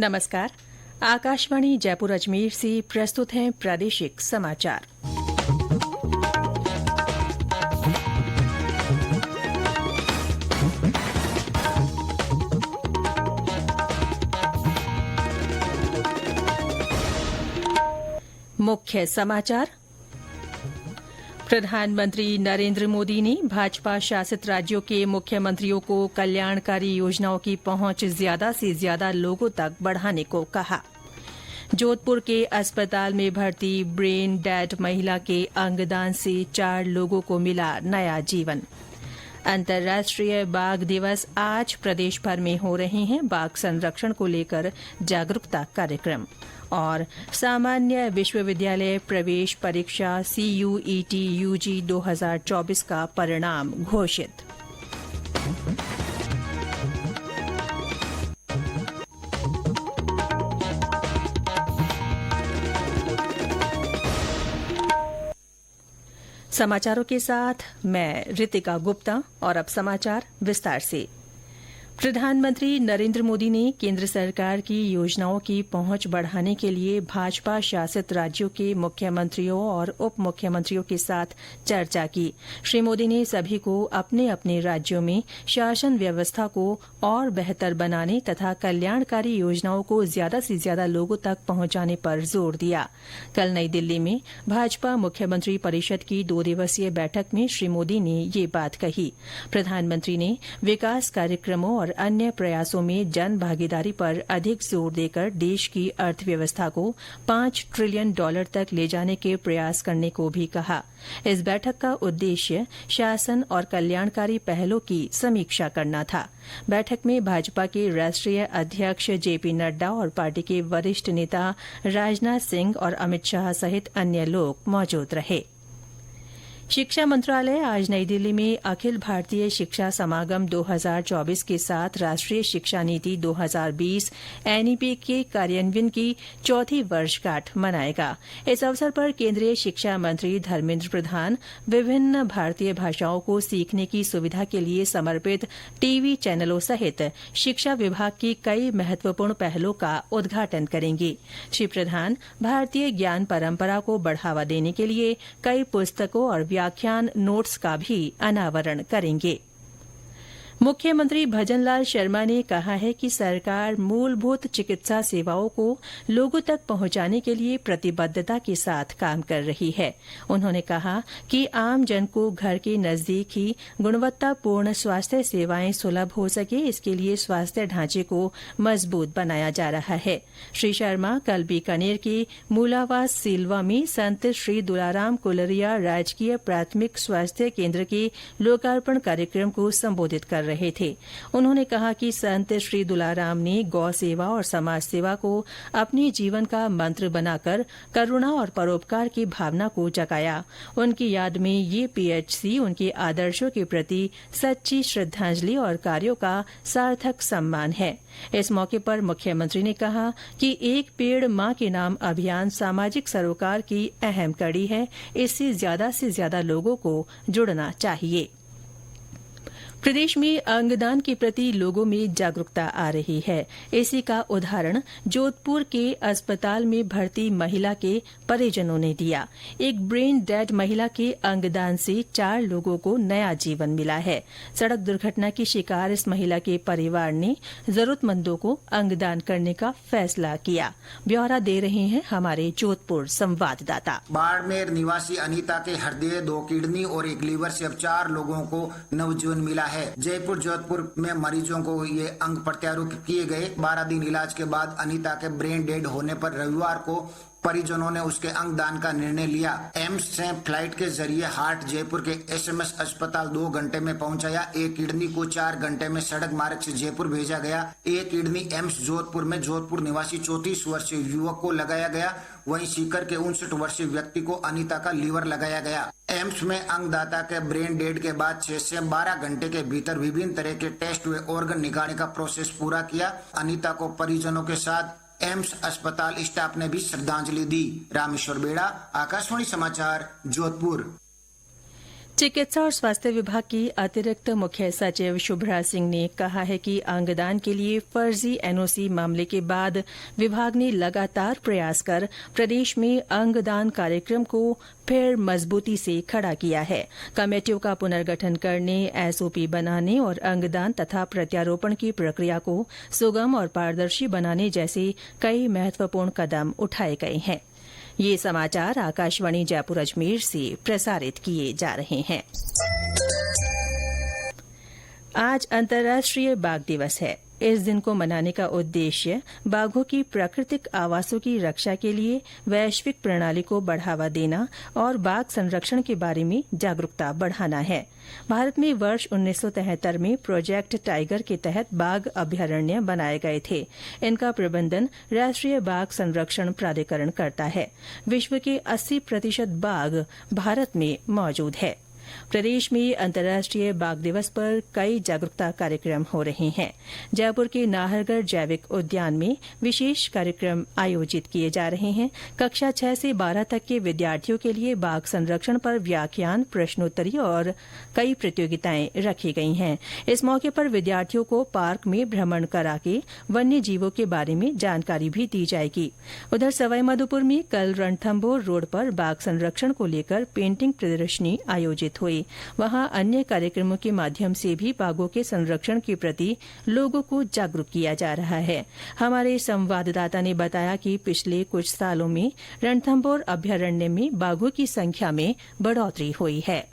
नमस्कार। आकाशवाणी जयपुर अजमेर से प्रस्तुत हैं प्रादेशिक समाचार। मुख्य समाचार। प्रधानमंत्री नरेंद्र मोदी ने भाजपा शासित राज्यों के मुख्यमंत्रियों को कल्याणकारी योजनाओं की पहुंच ज्यादा से ज्यादा लोगों तक बढ़ाने को कहा। जोधपुर के अस्पताल में भर्ती ब्रेन डेड महिला के अंगदान से 4 लोगों को मिला नया जीवन। अंतर्राष्ट्रीय बाघ दिवस आज प्रदेश भर में हो रहे हैं बाघ संरक्षण को लेकर जागरूकता कार्यक्रम। और सामान्य विश्वविद्यालय प्रवेश परीक्षा CUET UG 2024 का परिणाम घोषित। समाचारों के साथ मैं रितिका गुप्ता। और अब समाचार विस्तार से। प्रधानमंत्री नरेंद्र मोदी ने केंद्र सरकार की योजनाओं की पहुंच बढ़ाने के लिए भाजपा शासित राज्यों के मुख्यमंत्रियों और उप मुख्यमंत्रियों के साथ चर्चा की। श्री मोदी ने सभी को अपने अपने राज्यों में शासन व्यवस्था को और बेहतर बनाने तथा कल्याणकारी योजनाओं को ज्यादा से ज्यादा लोगों तक पहुंचाने पर जोर दिया। कल नई दिल्ली में भाजपा मुख्यमंत्री परिषद की 2 दिवसीय बैठक में श्री मोदी ने ये बात कही। प्रधानमंत्री ने विकास कार्यक्रमों और अन्य प्रयासों में जन भागीदारी पर अधिक जोर देकर देश की अर्थव्यवस्था को $5 ट्रिलियन तक ले जाने के प्रयास करने को भी कहा। इस बैठक का उद्देश्य शासन और कल्याणकारी पहलों की समीक्षा करना था। बैठक में भाजपा के राष्ट्रीय अध्यक्ष JP नड्डा और पार्टी के वरिष्ठ नेता राजनाथ सिंह और अमित शाह सहित अन्य लोग मौजूद रहे। शिक्षा मंत्रालय आज नई दिल्ली में अखिल भारतीय शिक्षा समागम 2024 के साथ राष्ट्रीय शिक्षा नीति 2020 NEP के कार्यान्वयन की 4वीं वर्षगांठ मनाएगा। इस अवसर पर केंद्रीय शिक्षा मंत्री धर्मेंद्र प्रधान विभिन्न भारतीय भाषाओं को सीखने की सुविधा के लिए समर्पित टीवी चैनलों सहित शिक्षा विभाग की कई महत्वपूर्ण पहलों का उद्घाटन करेंगे। श्री प्रधान भारतीय ज्ञान परंपरा को बढ़ावा देने के लिए कई पुस्तकों और व्याख्यान नोट्स का भी अनावरण करेंगे। मुख्यमंत्री भजनलाल शर्मा ने कहा है कि सरकार मूलभूत चिकित्सा सेवाओं को लोगों तक पहुंचाने के लिए प्रतिबद्धता के साथ काम कर रही है। उन्होंने कहा कि आम जन को घर के नजदीक ही गुणवत्तापूर्ण स्वास्थ्य सेवाएं सुलभ हो सके, इसके लिए स्वास्थ्य ढांचे को मजबूत बनाया जा रहा है। श्री शर्मा कल बीकानेर के मूलावास सिलवा में संत श्री दुलाराम कुलरिया राजकीय प्राथमिक स्वास्थ्य केंद्र के लोकार्पण कार्यक्रम को संबोधित कर रहे थे। उन्होंने कहा कि संत श्री दुलाराम ने गौ सेवा और समाज सेवा को अपने जीवन का मंत्र बनाकर करुणा और परोपकार की भावना को जगाया। उनकी याद में ये PHC उनके आदर्शों के प्रति सच्ची श्रद्धांजलि और कार्यों का सार्थक सम्मान है। इस मौके पर मुख्यमंत्री ने कहा कि एक पेड़ मां के नाम अभियान सामाजिक सरोकार की अहम कड़ी है। इससे ज्यादा लोगों को जुड़ना चाहिए। प्रदेश में अंगदान के प्रति लोगों में जागरूकता आ रही है। इसी का उदाहरण जोधपुर के अस्पताल में भर्ती महिला के परिजनों ने दिया। एक ब्रेन डेड महिला के अंगदान से 4 लोगों को नया जीवन मिला है। सड़क दुर्घटना की शिकार इस महिला के परिवार ने जरूरतमंदों को अंगदान करने का फैसला किया। ब्यौरा दे रहे हैं हमारे जोधपुर संवाददाता। बाड़मेर निवासी अनीता के हृदय, 2 किडनी और 1 लीवर से अब 4 लोगों को नवजीवन मिला है। जयपुर जोधपुर में मरीजों को ये अंग प्रत्यारोपित किए गए। 12 दिन इलाज के बाद अनीता के ब्रेन डेड होने पर रविवार को परिजनों ने उसके अंग दान का निर्णय लिया। एम्स से फ्लाइट के जरिए हार्ट जयपुर के SMS अस्पताल 2 घंटे में पहुंचाया। 1 किडनी को 4 घंटे में सड़क मार्ग से जयपुर भेजा गया। 1 किडनी एम्स जोधपुर में जोधपुर निवासी 34 वर्षीय युवक को लगाया गया। वहीं सीकर के 59 वर्षीय व्यक्ति को अनीता का लीवर लगाया गया। एम्स में अंगदाता के ब्रेन डेड के बाद 6 से 12 घंटे के भीतर विभिन्न तरह के टेस्ट व ऑर्गन निकालने का प्रोसेस पूरा किया। अनीता को परिजनों के साथ एम्स अस्पताल स्टाफ ने भी श्रद्धांजलि दी। रामेश्वर बेड़ा, आकाशवाणी समाचार, जोधपुर। चिकित्सा और स्वास्थ्य विभाग की अतिरिक्त मुख्य सचिव शुभ्रा सिंह ने कहा है कि अंगदान के लिए फर्जी एनओसी मामले के बाद विभाग ने लगातार प्रयास कर प्रदेश में अंगदान कार्यक्रम को फिर मजबूती से खड़ा किया है। कमेटियों का पुनर्गठन करने, एसओपी बनाने और अंगदान तथा प्रत्यारोपण की प्रक्रिया को सुगम और पारदर्शी बनाने जैसे कई महत्वपूर्ण कदम उठाए गए हैं। ये समाचार आकाशवाणी जयपुर अजमेर से प्रसारित किए जा रहे हैं। आज अंतर्राष्ट्रीय बाघ दिवस है। इस दिन को मनाने का उद्देश्य बाघों की प्राकृतिक आवासों की रक्षा के लिए वैश्विक प्रणाली को बढ़ावा देना और बाघ संरक्षण के बारे में जागरूकता बढ़ाना है। भारत में वर्ष 1973 में प्रोजेक्ट टाइगर के तहत बाघ अभ्यारण्य बनाए गए थे। इनका प्रबंधन राष्ट्रीय बाघ संरक्षण प्राधिकरण करता है। विश्व के 80% बाघ भारत में मौजूद है। प्रदेश में अंतर्राष्ट्रीय बाघ दिवस पर कई जागरूकता कार्यक्रम हो रहे हैं। जयपुर के नाहरगढ़ जैविक उद्यान में विशेष कार्यक्रम आयोजित किए जा रहे हैं। कक्षा 6 से 12 तक के विद्यार्थियों के लिए बाघ संरक्षण पर व्याख्यान, प्रश्नोत्तरी और कई प्रतियोगिताएं रखी गई हैं। इस मौके पर विद्यार्थियों को पार्क में भ्रमण करा के वन्य जीवों के बारे में जानकारी भी दी जाएगी। उधर सवाईमाधोपुर में कल रणथंभौर रोड पर बाघ संरक्षण को लेकर पेंटिंग प्रदर्शनी आयोजित हुई। वहां अन्य कार्यक्रमों के माध्यम से भी बाघों के संरक्षण के प्रति लोगों को जागरूक किया जा रहा है। हमारे संवाददाता ने बताया कि पिछले कुछ सालों में रणथंभौर अभ्यारण्य में बाघों की संख्या में बढ़ोतरी हुई है।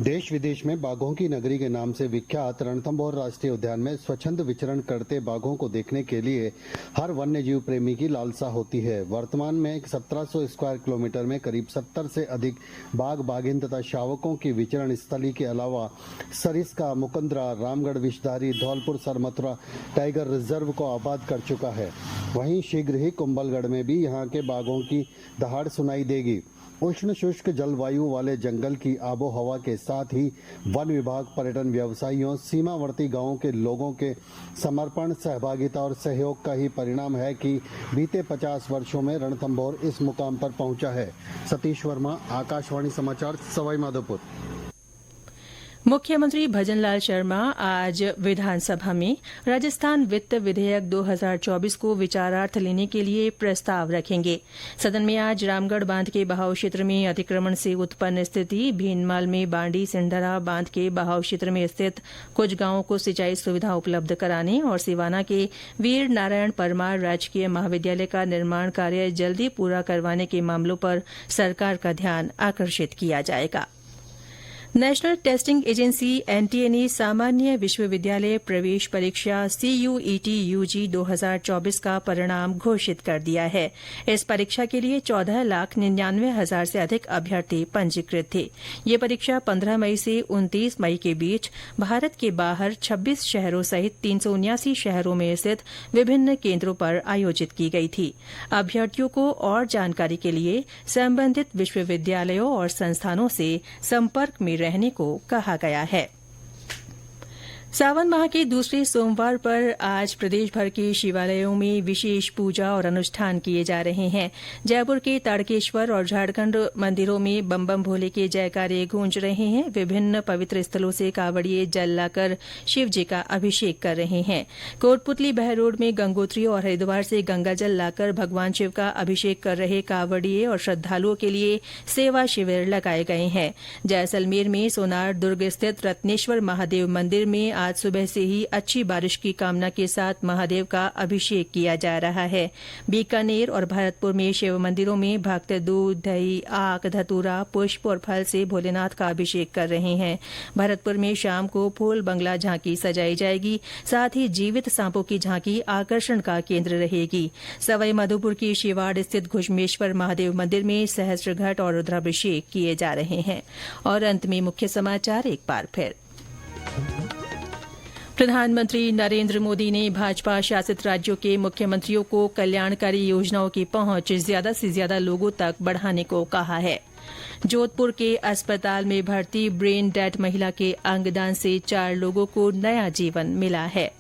देश विदेश में बाघों की नगरी के नाम से विख्यात रणथंभौर राष्ट्रीय उद्यान में स्वच्छंद विचरण करते बाघों को देखने के लिए हर वन्य जीव प्रेमी की लालसा होती है। वर्तमान में 1700 स्क्वायर किलोमीटर में करीब 70 से अधिक बाघ, बाघिन तथा शावकों की विचरण स्थली के अलावा सरिस्का, मुकंदरा, रामगढ़ विषधारी, धौलपुर सरमथुरा टाइगर रिजर्व को आबाद कर चुका है। वहीं शीघ्र ही कुंभलगढ़ में भी यहाँ के बाघों की दहाड़ सुनाई देगी। उष्ण शुष्क जलवायु वाले जंगल की आबो हवा के साथ ही वन विभाग, पर्यटन व्यवसायियों, सीमावर्ती गांवों के लोगों के समर्पण, सहभागिता और सहयोग का ही परिणाम है कि बीते 50 वर्षों में रणथंभौर इस मुकाम पर पहुंचा है। सतीश वर्मा, आकाशवाणी समाचार, सवाईमाधोपुर। मुख्यमंत्री भजनलाल शर्मा आज विधानसभा में राजस्थान वित्त विधेयक 2024 को विचारार्थ लेने के लिए प्रस्ताव रखेंगे। सदन में आज रामगढ़ बांध के बहाव क्षेत्र में अतिक्रमण से उत्पन्न स्थिति, भीनमाल में बांडी सिंडरा बांध के बहाव क्षेत्र में स्थित कुछ गांवों को सिंचाई सुविधा उपलब्ध कराने और सिवाना के वीर नारायण परमार राजकीय महाविद्यालय का निर्माण कार्य जल्दी पूरा करवाने के मामलों पर सरकार का ध्यान आकर्षित किया जाएगा। नेशनल टेस्टिंग एजेंसी एनटीए ने सामान्य विश्वविद्यालय प्रवेश परीक्षा CUET UG 2024 का परिणाम घोषित कर दिया है। इस परीक्षा के लिए 14,99,000 से अधिक अभ्यर्थी पंजीकृत थे। ये परीक्षा 15 मई से 29 मई के बीच भारत के बाहर 26 शहरों सहित 379 शहरों में स्थित विभिन्न केन्द्रों पर आयोजित की गई थी। अभ्यर्थियों को और जानकारी के लिए संबंधित विश्वविद्यालयों और संस्थानों से संपर्क में रहने को कहा गया है। सावन माह के दूसरे सोमवार पर आज प्रदेश भर के शिवालयों में विशेष पूजा और अनुष्ठान किए जा रहे हैं। जयपुर के ताड़केश्वर और झारखंड मंदिरों में बम बम भोले के जयकारे गूंज रहे हैं। विभिन्न पवित्र स्थलों से कावड़िए जल लाकर शिव जी का अभिषेक कर रहे हैं। कोटपुतली बहरोड में गंगोत्री और हरिद्वार से गंगा जल लाकर भगवान शिव का अभिषेक कर रहे कावड़िए और श्रद्धालुओं के लिए सेवा शिविर लगाए गए हैं। जैसलमेर में सोनार दुर्ग स्थित रत्नेश्वर महादेव मंदिर में आज सुबह से ही अच्छी बारिश की कामना के साथ महादेव का अभिषेक किया जा रहा है। बीकानेर और भरतपुर में शिव मंदिरों में भक्त दूध, दही, आक, धतूरा, पुष्प और फल से भोलेनाथ का अभिषेक कर रहे हैं। भरतपुर में शाम को फूल बंगला झांकी सजाई जाएगी। साथ ही जीवित सांपों की झांकी आकर्षण का केंद्र रहेगी। सवाईमाधोपुर की शिवाड़ स्थित घुश्मेश्वर महादेव मंदिर में सहस्त्रघट और रुद्राभिषेक किए जा रहे हैं। और अंत में मुख्य समाचार एक बार फिर। प्रधानमंत्री नरेंद्र मोदी ने भाजपा शासित राज्यों के मुख्यमंत्रियों को कल्याणकारी योजनाओं की पहुंच ज्यादा से ज्यादा लोगों तक बढ़ाने को कहा है। जोधपुर के अस्पताल में भर्ती ब्रेन डेड महिला के अंगदान से 4 लोगों को नया जीवन मिला है।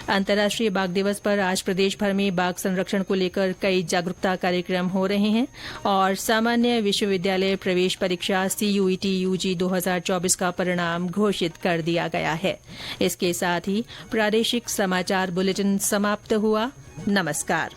अंतर्राष्ट्रीय बाघ दिवस पर आज प्रदेश भर में बाघ संरक्षण को लेकर कई जागरूकता कार्यक्रम हो रहे हैं और सामान्य विश्वविद्यालय प्रवेश परीक्षा CUET UG 2024 का परिणाम घोषित कर दिया गया है। इसके साथ ही प्रादेशिक समाचार बुलेटिन समाप्त हुआ। नमस्कार।